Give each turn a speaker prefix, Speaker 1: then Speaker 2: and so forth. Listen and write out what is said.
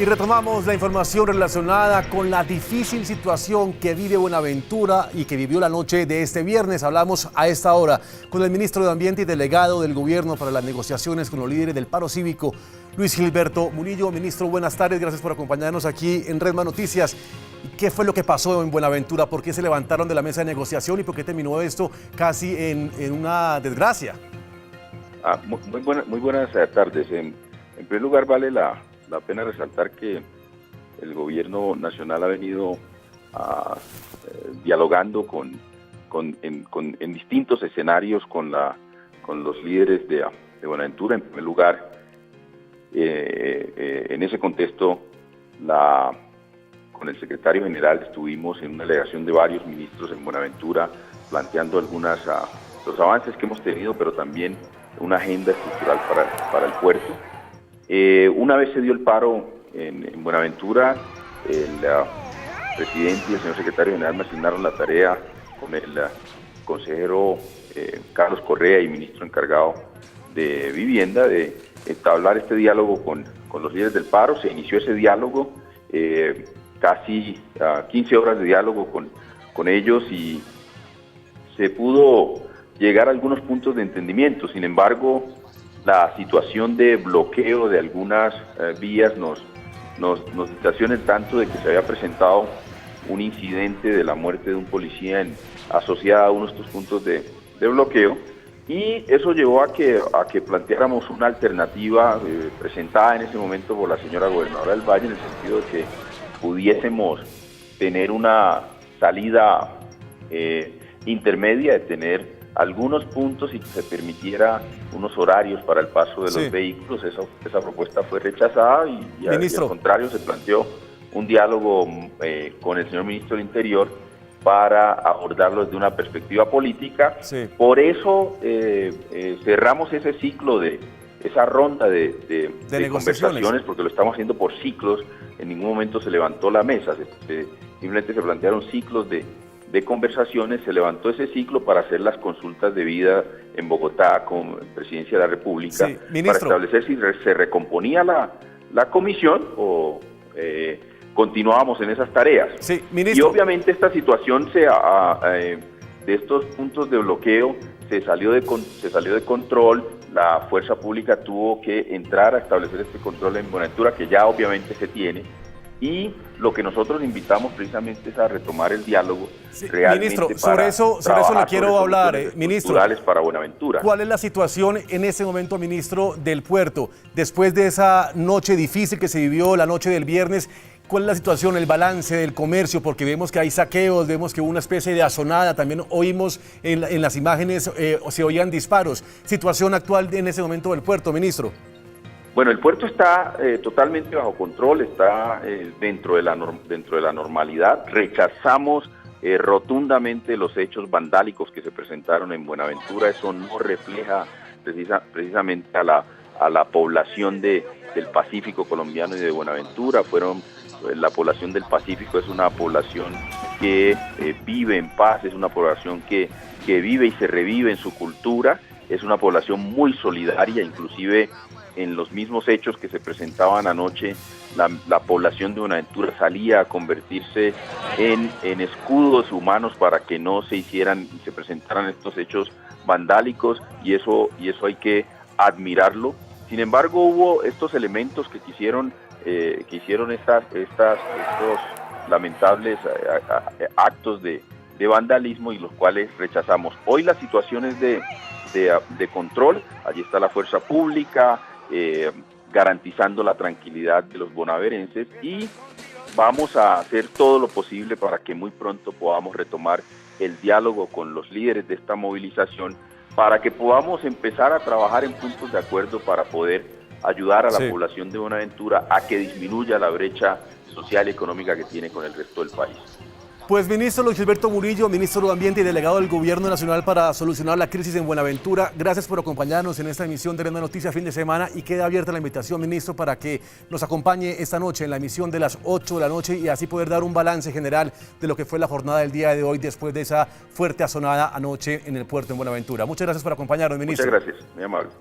Speaker 1: Y retomamos la información relacionada con la difícil situación que vive Buenaventura y que vivió la noche de este viernes. Hablamos a esta hora con el ministro de Ambiente y delegado del gobierno para las negociaciones con los líderes del paro cívico, Luis Gilberto Murillo. Ministro, buenas tardes, gracias por acompañarnos aquí en Redman Noticias. ¿Qué fue lo que pasó en Buenaventura? ¿Por qué se levantaron de la mesa de negociación y por qué terminó esto casi en una desgracia?
Speaker 2: Muy buenas tardes. En primer lugar, vale la pena resaltar que el gobierno nacional ha venido dialogando en distintos escenarios con los líderes de Buenaventura. En primer lugar, en ese contexto, con el secretario general estuvimos en una delegación de varios ministros en Buenaventura planteando los avances que hemos tenido, pero también una agenda estructural para el puerto. Una vez se dio el paro en Buenaventura, el presidente y el señor secretario general me asignaron la tarea con el consejero Carlos Correa y ministro encargado de Vivienda de entablar este diálogo con los líderes del paro. Se inició ese diálogo, casi 15 horas de diálogo con ellos y se pudo llegar a algunos puntos de entendimiento. Sin embargo, la situación de bloqueo de algunas vías nos distanciona tanto de que se había presentado un incidente de la muerte de un policía asociada a uno de estos puntos de bloqueo, y eso llevó a que planteáramos una alternativa presentada en ese momento por la señora gobernadora del Valle, en el sentido de que pudiésemos tener una salida intermedia, de tener algunos puntos y que se permitiera unos horarios para el paso de los vehículos. Esa propuesta fue rechazada y al contrario se planteó un diálogo con el señor ministro del Interior para abordarlo desde una perspectiva política. Por eso cerramos ese ciclo esa ronda de conversaciones, porque lo estamos haciendo por ciclos. En ningún momento se levantó la mesa, simplemente se plantearon ciclos de conversaciones. Se levantó ese ciclo para hacer las consultas debidas en Bogotá con Presidencia de la República, para establecer si se recomponía la comisión o continuábamos en esas tareas. Y obviamente esta situación de estos puntos de bloqueo se salió de control. La fuerza pública tuvo que entrar a establecer este control en Buenaventura, que ya obviamente se tiene. Y lo que nosotros invitamos precisamente es a retomar el diálogo realmente.
Speaker 1: Ministro, sobre eso le quiero hablar, ministro.
Speaker 2: Para Buenaventura.
Speaker 1: ¿Cuál es la situación en ese momento, ministro, del puerto? Después de esa noche difícil que se vivió, la noche del viernes, ¿cuál es la situación, el balance del comercio? Porque vemos que hay saqueos, vemos que hubo una especie de asonada, también oímos en las imágenes, se oían disparos. Situación actual en ese momento del puerto, ministro.
Speaker 2: Bueno, el puerto está totalmente bajo control, está dentro de la normalidad. Rechazamos rotundamente los hechos vandálicos que se presentaron en Buenaventura. Eso no refleja precisamente a la población del Pacífico colombiano y de Buenaventura. La población del Pacífico es una población que vive en paz, es una población que vive y se revive en su cultura, es una población muy solidaria. Inclusive en los mismos hechos que se presentaban anoche, la población de Buenaventura salía a convertirse en escudos humanos para que no se presentaran estos hechos vandálicos, y eso hay que admirarlo. Sin embargo, hubo estos elementos que hicieron estos lamentables actos de vandalismo, y los cuales rechazamos. Hoy la situación es de control. Allí está la fuerza pública garantizando la tranquilidad de los bonaverenses, y vamos a hacer todo lo posible para que muy pronto podamos retomar el diálogo con los líderes de esta movilización, para que podamos empezar a trabajar en puntos de acuerdo para poder ayudar a la población de Buenaventura a que disminuya la brecha social y económica que tiene con el resto del país.
Speaker 1: Pues ministro Luis Gilberto Murillo, ministro de Ambiente y delegado del Gobierno Nacional para solucionar la crisis en Buenaventura, gracias por acompañarnos en esta emisión de Redman Noticias fin de semana, y queda abierta la invitación, ministro, para que nos acompañe esta noche en la emisión de las 8 de la noche y así poder dar un balance general de lo que fue la jornada del día de hoy después de esa fuerte asonada anoche en el puerto en Buenaventura. Muchas gracias por acompañarnos, ministro.
Speaker 2: Muchas gracias, muy amable.